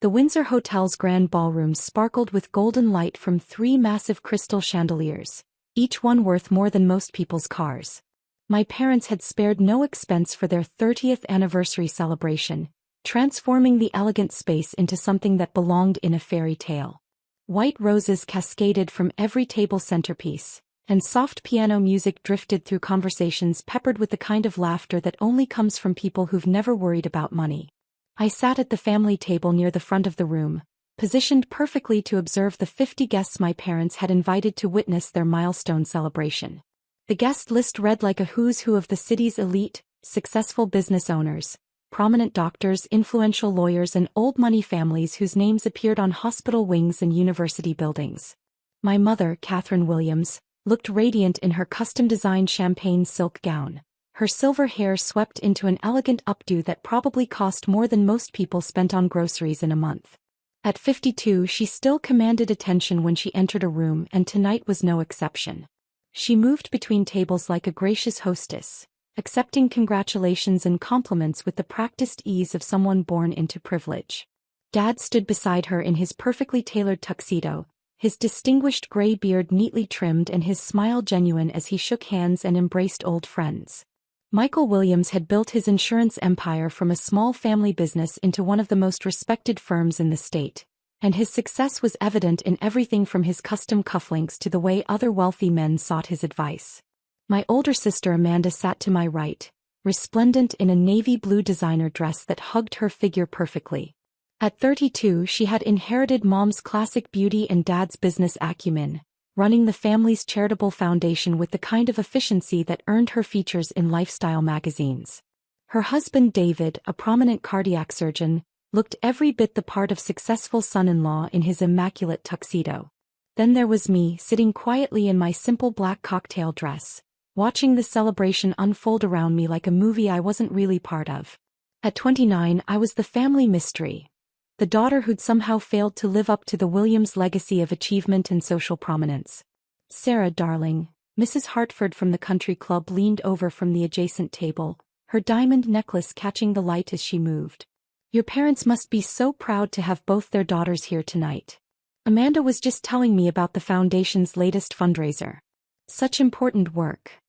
The Windsor Hotel's grand ballroom sparkled with golden light from 3 massive crystal chandeliers, each one worth more than most people's cars. My parents had spared no expense for their 30th anniversary celebration, transforming the elegant space into something that belonged in a fairy tale. White roses cascaded from every table centerpiece, and soft piano music drifted through conversations peppered with the kind of laughter that only comes from people who've never worried about money. I sat at the family table near the front of the room, positioned perfectly to observe the 50 guests my parents had invited to witness their milestone celebration. The guest list read like a who's who of the city's elite, successful business owners, prominent doctors, influential lawyers, and old money families whose names appeared on hospital wings and university buildings. My mother, Catherine Williams, looked radiant in her custom-designed champagne silk gown, her silver hair swept into an elegant updo that probably cost more than most people spent on groceries in a month. At 52, she still commanded attention when she entered a room, and tonight was no exception. She moved between tables like a gracious hostess, accepting congratulations and compliments with the practiced ease of someone born into privilege. Dad stood beside her in his perfectly tailored tuxedo, his distinguished gray beard neatly trimmed and his smile genuine as he shook hands and embraced old friends. Michael Williams had built his insurance empire from a small family business into one of the most respected firms in the state, and his success was evident in everything from his custom cufflinks to the way other wealthy men sought his advice. My older sister Amanda sat to my right, resplendent in a navy blue designer dress that hugged her figure perfectly. At 32, she had inherited Mom's classic beauty and Dad's business acumen, running the family's charitable foundation with the kind of efficiency that earned her features in lifestyle magazines. Her husband David, a prominent cardiac surgeon, looked every bit the part of successful son-in-law in his immaculate tuxedo. Then there was me, sitting quietly in my simple black cocktail dress, watching the celebration unfold around me like a movie I wasn't really part of. At 29, I was the family mystery, the daughter who'd somehow failed to live up to the Williams legacy of achievement and social prominence. "Sarah, darling," Mrs. Hartford from the country club leaned over from the adjacent table, her diamond necklace catching the light as she moved. "Your parents must be so proud to have both their daughters here tonight. Amanda was just telling me about the foundation's latest fundraiser. Such important work."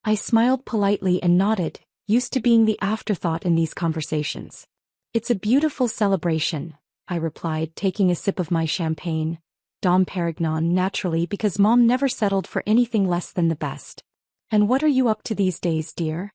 I smiled politely and nodded, used to being the afterthought in these conversations. "It's a beautiful celebration," I replied, taking a sip of my champagne, Dom Perignon, naturally, because Mom never settled for anything less than the best. "And what are you up to these days, dear?"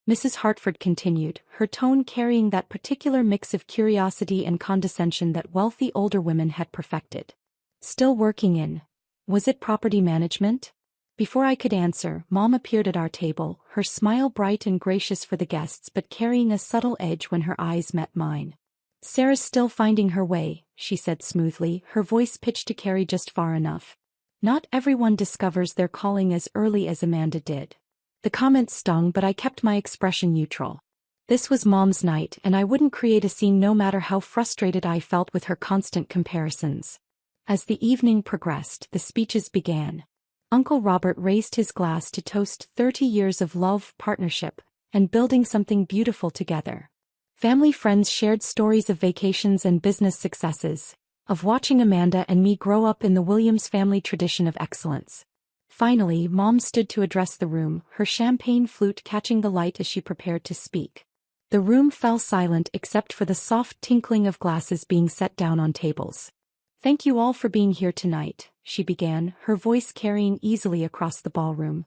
Mrs. Hartford continued, her tone carrying that particular mix of curiosity and condescension that wealthy older women had perfected. "Still working in, was it property management?" Before I could answer, Mom appeared at our table, her smile bright and gracious for the guests but carrying a subtle edge when her eyes met mine. "Sarah's still finding her way," she said smoothly, her voice pitched to carry just far enough. "Not everyone discovers their calling as early as Amanda did." The comment stung, but I kept my expression neutral. This was Mom's night, and I wouldn't create a scene no matter how frustrated I felt with her constant comparisons. As the evening progressed, the speeches began. Uncle Robert raised his glass to toast 30 years of love, partnership, and building something beautiful together. Family friends shared stories of vacations and business successes, of watching Amanda and me grow up in the Williams family tradition of excellence. Finally, Mom stood to address the room, her champagne flute catching the light as she prepared to speak. The room fell silent except for the soft tinkling of glasses being set down on tables. "Thank you all for being here tonight," she began, her voice carrying easily across the ballroom.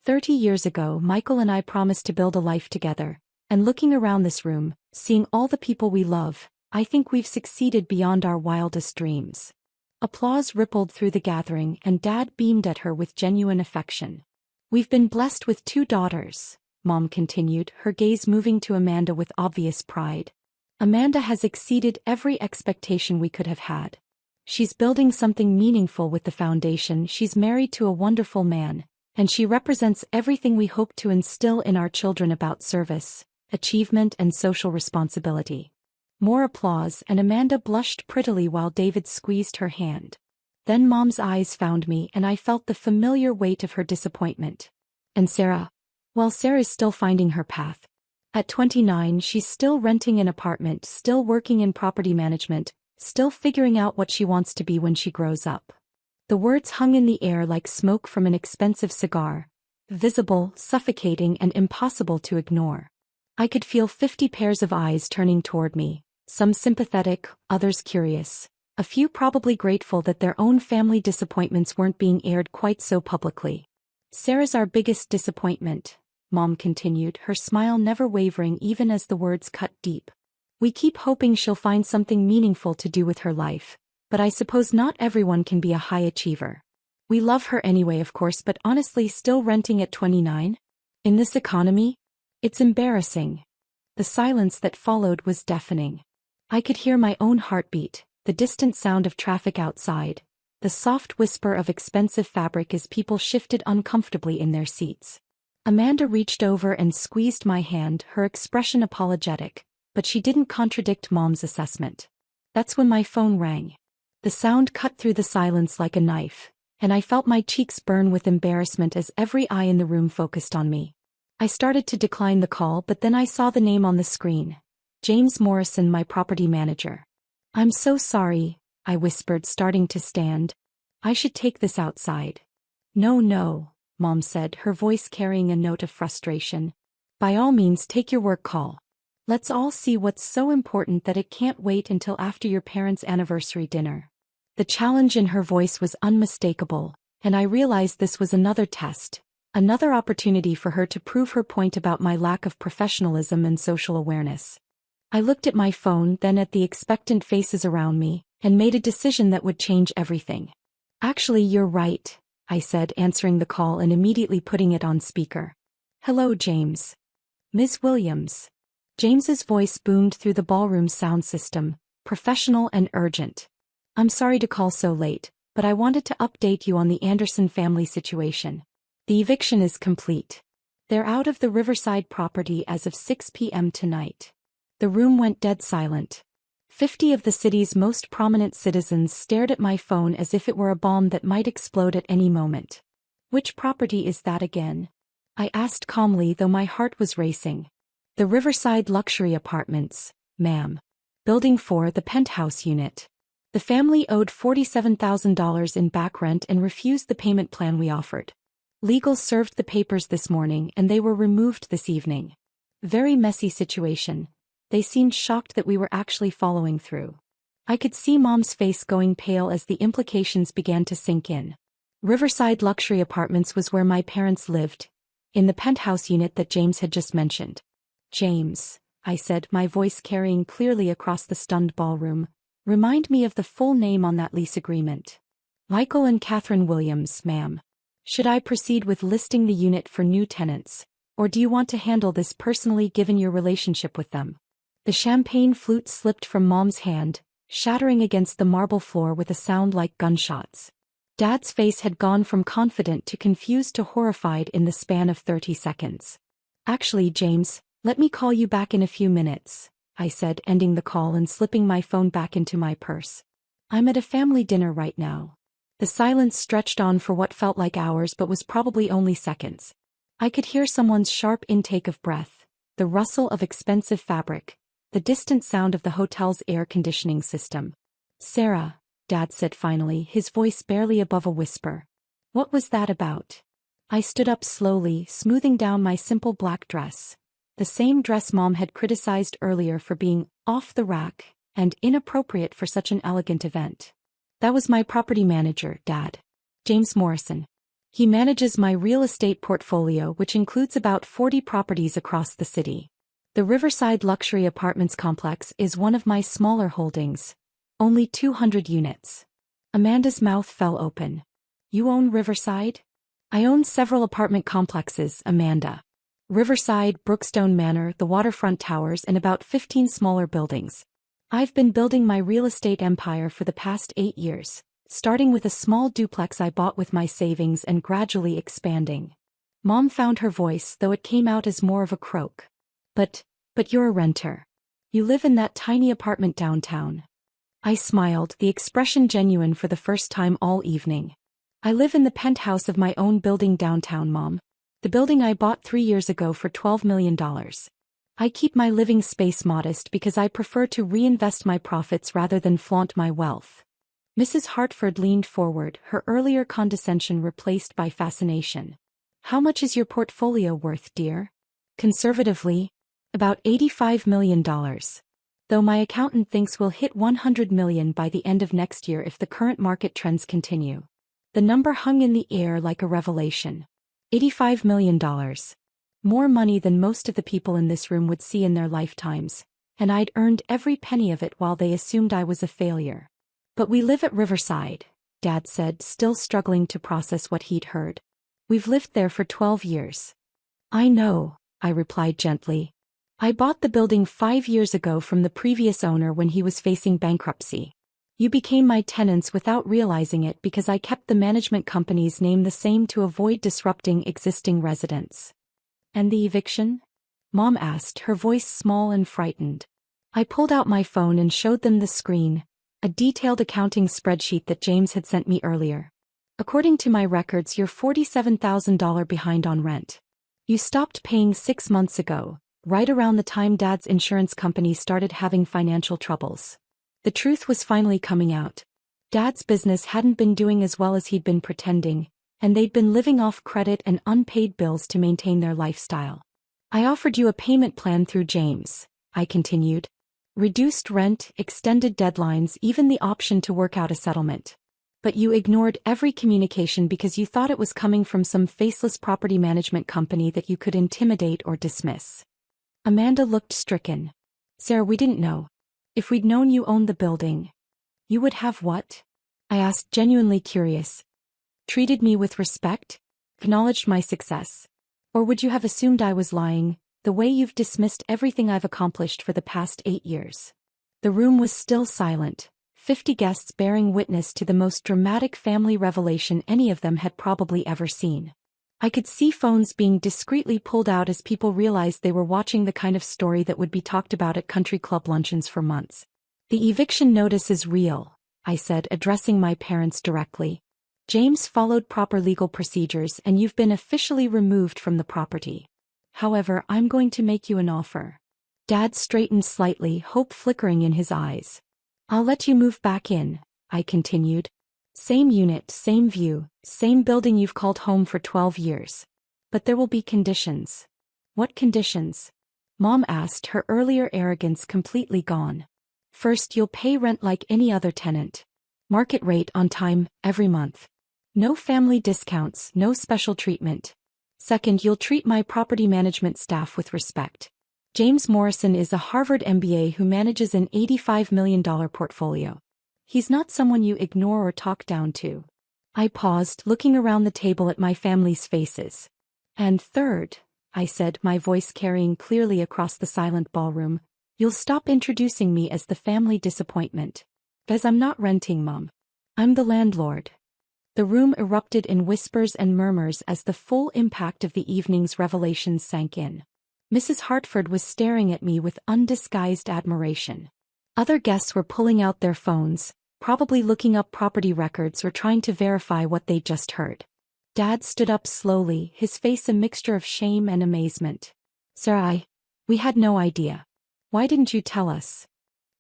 30 years ago, Michael and I promised to build a life together, and looking around this room, seeing all the people we love, I think we've succeeded beyond our wildest dreams. Applause rippled through the gathering, and Dad beamed at her with genuine affection. "We've been blessed with 2 daughters," Mom continued, her gaze moving to Amanda with obvious pride. "Amanda has exceeded every expectation we could have had. She's building something meaningful with the foundation, she's married to a wonderful man, and she represents everything we hope to instill in our children about service, achievement, and social responsibility." More applause, and Amanda blushed prettily while David squeezed her hand. Then Mom's eyes found me, and I felt the familiar weight of her disappointment. "And Sarah?" "Well, Sarah's still finding her path. At 29, she's still renting an apartment, still working in property management, still figuring out what she wants to be when she grows up. The words hung in the air like smoke from an expensive cigar, visible, suffocating, and impossible to ignore. I could feel 50 pairs of eyes turning toward me, some sympathetic, others curious, a few probably grateful that their own family disappointments weren't being aired quite so publicly. "Sarah's our biggest disappointment," Mom continued, her smile never wavering even as the words cut deep. "We keep hoping she'll find something meaningful to do with her life, but I suppose not everyone can be a high achiever. We love her anyway, of course, but honestly, still renting at 29? In this economy? It's embarrassing." The silence that followed was deafening. I could hear my own heartbeat, the distant sound of traffic outside, the soft whisper of expensive fabric as people shifted uncomfortably in their seats. Amanda reached over and squeezed my hand, her expression apologetic, but she didn't contradict Mom's assessment. That's when my phone rang. The sound cut through the silence like a knife, and I felt my cheeks burn with embarrassment as every eye in the room focused on me. I started to decline the call, but then I saw the name on the screen. James Morrison, my property manager. "I'm so sorry," I whispered, starting to stand. "I should take this outside." No, Mom said, her voice carrying a note of frustration. "By all means, take your work call. Let's all see what's so important that it can't wait until after your parents' anniversary dinner." The challenge in her voice was unmistakable, and I realized this was another test, another opportunity for her to prove her point about my lack of professionalism and social awareness. I looked at my phone, then at the expectant faces around me, and made a decision that would change everything. "Actually, you're right," I said, answering the call and immediately putting it on speaker. "Hello, James." "Ms. Williams." James's voice boomed through the ballroom sound system, professional and urgent. "I'm sorry to call so late, but I wanted to update you on the Anderson family situation. The eviction is complete. They're out of the Riverside property as of 6 p.m. tonight." The room went dead silent. 50 of the city's most prominent citizens stared at my phone as if it were a bomb that might explode at any moment. "Which property is that again?" I asked calmly, though my heart was racing. "The Riverside Luxury Apartments, ma'am. Building 4, the penthouse unit. The family owed $47,000 in back rent and refused the payment plan we offered. Legal served the papers this morning and they were removed this evening. Very messy situation. They seemed shocked that we were actually following through." I could see Mom's face going pale as the implications began to sink in. Riverside Luxury Apartments was where my parents lived, in the penthouse unit that James had just mentioned. "James," I said, my voice carrying clearly across the stunned ballroom, "remind me of the full name on that lease agreement." "Michael and Catherine Williams, ma'am. Should I proceed with listing the unit for new tenants, or do you want to handle this personally given your relationship with them?" The champagne flute slipped from Mom's hand, shattering against the marble floor with a sound like gunshots. Dad's face had gone from confident to confused to horrified in the span of 30 seconds. "Actually, James, let me call you back in a few minutes," I said, ending the call and slipping my phone back into my purse. "I'm at a family dinner right now." The silence stretched on for what felt like hours but was probably only seconds. I could hear someone's sharp intake of breath, the rustle of expensive fabric, the distant sound of the hotel's air conditioning system. "Sarah," Dad said finally, his voice barely above a whisper. "What was that about?" I stood up slowly, smoothing down my simple black dress, the same dress Mom had criticized earlier for being off the rack and inappropriate for such an elegant event. "That was my property manager, Dad. James Morrison. He manages my real estate portfolio, which includes about 40 properties across the city. The Riverside Luxury Apartments complex is one of my smaller holdings, only 200 units. Amanda's mouth fell open. "You own Riverside?" "I own several apartment complexes, Amanda. Riverside, Brookstone Manor, the Waterfront Towers, and about 15 smaller buildings. I've been building my real estate empire for the past 8 years, starting with a small duplex I bought with my savings and gradually expanding." Mom found her voice, though it came out as more of a croak. But you're a renter. You live in that tiny apartment downtown." I smiled, the expression genuine for the first time all evening. "I live in the penthouse of my own building downtown, Mom. The building I bought 3 years ago for $12 million. I keep my living space modest because I prefer to reinvest my profits rather than flaunt my wealth. Mrs. Hartford leaned forward, her earlier condescension replaced by fascination. How much is your portfolio worth, dear? Conservatively, about $85 million. Though my accountant thinks we'll hit $100 million by the end of next year if the current market trends continue. The number hung in the air like a revelation. $85 million. More money than most of the people in this room would see in their lifetimes, and I'd earned every penny of it while they assumed I was a failure. But we live at Riverside, Dad said, still struggling to process what he'd heard. We've lived there for 12 years. I know, I replied gently. I bought the building 5 years ago from the previous owner when he was facing bankruptcy. You became my tenants without realizing it because I kept the management company's name the same to avoid disrupting existing residents. And the eviction? Mom asked, her voice small and frightened. I pulled out my phone and showed them the screen, a detailed accounting spreadsheet that James had sent me earlier. According to my records, you're $47,000 behind on rent. You stopped paying 6 months ago, right around the time Dad's insurance company started having financial troubles. The truth was finally coming out. Dad's business hadn't been doing as well as he'd been pretending, and they'd been living off credit and unpaid bills to maintain their lifestyle. I offered you a payment plan through James, I continued. Reduced rent, extended deadlines, even the option to work out a settlement. But you ignored every communication because you thought it was coming from some faceless property management company that you could intimidate or dismiss. Amanda looked stricken. Sarah, we didn't know. If we'd known you owned the building, you would have what? I asked, genuinely curious. Treated me with respect? Acknowledged my success? Or would you have assumed I was lying, the way you've dismissed everything I've accomplished for the past 8 years? The room was still silent, 50 guests bearing witness to the most dramatic family revelation any of them had probably ever seen. I could see phones being discreetly pulled out as people realized they were watching the kind of story that would be talked about at country club luncheons for months. The eviction notice is real, I said, addressing my parents directly. James followed proper legal procedures and you've been officially removed from the property. However, I'm going to make you an offer. Dad straightened slightly, hope flickering in his eyes. I'll let you move back in, I continued. Same unit, same view, same building you've called home for 12 years. But there will be conditions. What conditions? Mom asked, her earlier arrogance completely gone. First, you'll pay rent like any other tenant. Market rate, on time, every month. No family discounts, no special treatment. Second, you'll treat my property management staff with respect. James Morrison is a Harvard MBA who manages an $85 million portfolio. He's not someone you ignore or talk down to. I paused, looking around the table at my family's faces. And third, I said, my voice carrying clearly across the silent ballroom, you'll stop introducing me as the family disappointment. As I'm not renting, Mom. I'm the landlord. The room erupted in whispers and murmurs as the full impact of the evening's revelations sank in. Mrs. Hartford was staring at me with undisguised admiration. Other guests were pulling out their phones, probably looking up property records or trying to verify what they'd just heard. Dad stood up slowly, his face a mixture of shame and amazement. Sir, we had no idea. Why didn't you tell us?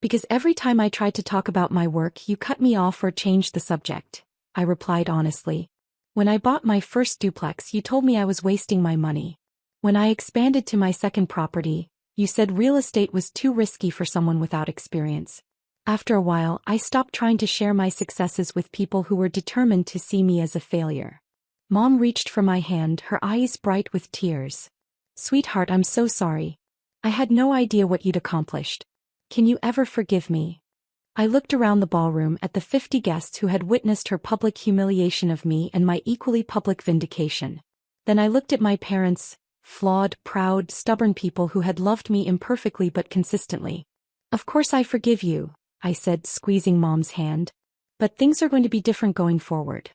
Because every time I tried to talk about my work, you cut me off or changed the subject, I replied honestly. When I bought my first duplex, you told me I was wasting my money. When I expanded to my second property, you said real estate was too risky for someone without experience. After a while, I stopped trying to share my successes with people who were determined to see me as a failure. Mom reached for my hand, her eyes bright with tears. Sweetheart, I'm so sorry. I had no idea what you'd accomplished. Can you ever forgive me? I looked around the ballroom at the 50 guests who had witnessed her public humiliation of me and my equally public vindication. Then I looked at my parents, flawed, proud, stubborn people who had loved me imperfectly but consistently. Of course I forgive you, I said, squeezing Mom's hand. But things are going to be different going forward.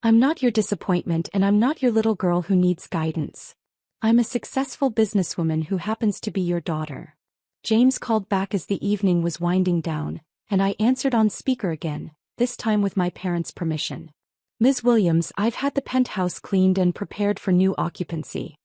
I'm not your disappointment and I'm not your little girl who needs guidance. I'm a successful businesswoman who happens to be your daughter. James called back as the evening was winding down, and I answered on speaker again, this time with my parents' permission. Ms. Williams, I've had the penthouse cleaned and prepared for new occupancy.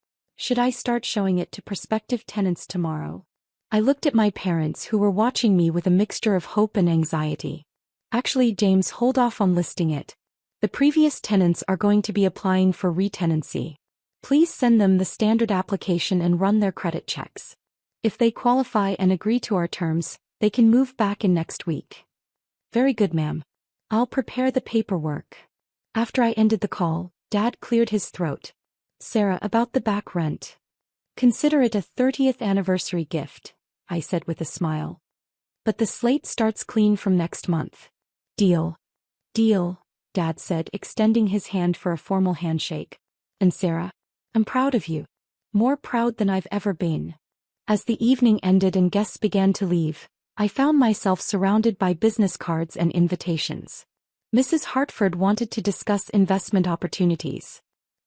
Should I start showing it to prospective tenants tomorrow? I looked at my parents who were watching me with a mixture of hope and anxiety. Actually, James, hold off on listing it. The previous tenants are going to be applying for retenancy. Please send them the standard application and run their credit checks. If they qualify and agree to our terms, they can move back in next week. Very good, ma'am. I'll prepare the paperwork. After I ended the call, Dad cleared his throat. Sarah, about the back rent. Consider it a 30th anniversary gift, I said with a smile. But the slate starts clean from next month. Deal. Deal, Dad said, extending his hand for a formal handshake. And Sarah, I'm proud of you. More proud than I've ever been. As the evening ended and guests began to leave, I found myself surrounded by business cards and invitations. Mrs. Hartford wanted to discuss investment opportunities.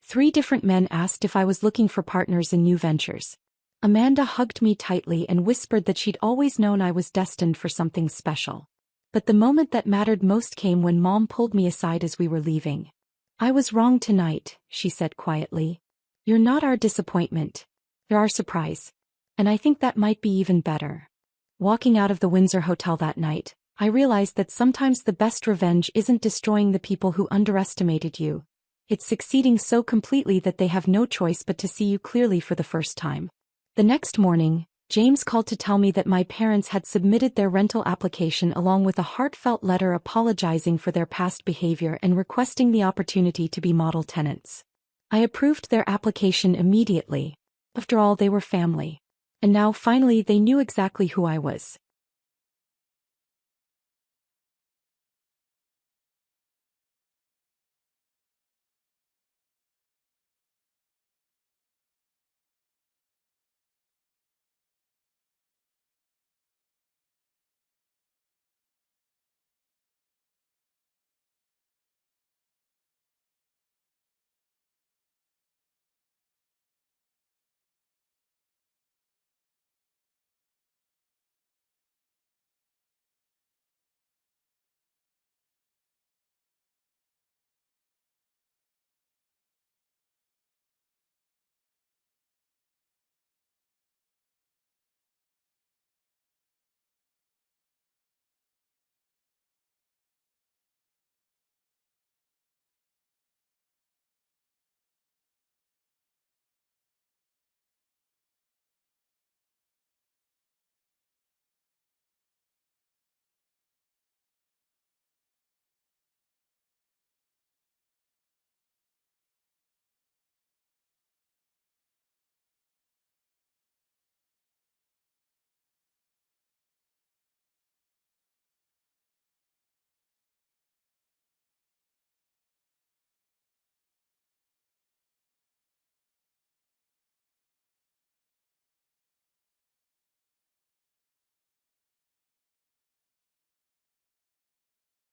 3 different men asked if I was looking for partners in new ventures. Amanda hugged me tightly and whispered that she'd always known I was destined for something special. But the moment that mattered most came when Mom pulled me aside as we were leaving. I was wrong tonight, she said quietly. You're not our disappointment. You're our surprise. And I think that might be even better. Walking out of the Windsor Hotel that night, I realized that sometimes the best revenge isn't destroying the people who underestimated you. It's succeeding so completely that they have no choice but to see you clearly for the first time. The next morning, James called to tell me that my parents had submitted their rental application along with a heartfelt letter apologizing for their past behavior and requesting the opportunity to be model tenants. I approved their application immediately. After all, they were family. And now finally they knew exactly who I was.